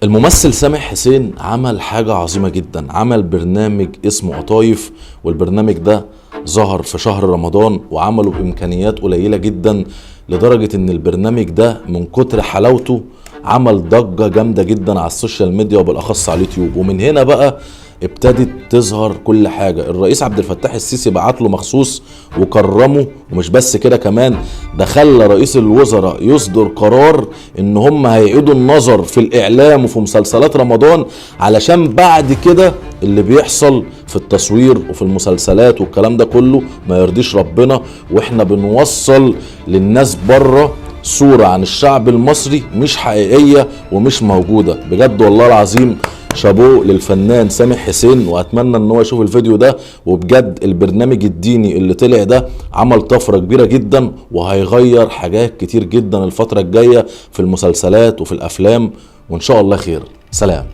الممثل سامح حسين عمل حاجة عظيمة جدا، عمل برنامج اسمه قطايف، والبرنامج ده ظهر في شهر رمضان وعمله بإمكانيات قليلة جدا، لدرجة ان البرنامج ده من كتر حلاوته عمل ضجة جامدة جدا على السوشيال ميديا وبالأخص على اليوتيوب. ومن هنا بقى ابتدت تظهر كل حاجة. الرئيس عبد الفتاح السيسي بعت له مخصوص وكرمه، ومش بس كده كمان ده خلى رئيس الوزراء يصدر قرار ان هم هيعيدوا النظر في الاعلام وفي مسلسلات رمضان، علشان بعد كده اللي بيحصل في التصوير وفي المسلسلات والكلام ده كله ما يرضيش ربنا، واحنا بنوصل للناس بره صورة عن الشعب المصري مش حقيقية ومش موجودة. بجد والله العظيم شابوه للفنان سامح حسين، واتمنى ان هو يشوف الفيديو ده. وبجد البرنامج الديني اللي طلع ده عمل طفرة كبيرة جدا، وهيغير حاجات كتير جدا الفترة الجاية في المسلسلات وفي الافلام، وان شاء الله خير. سلام.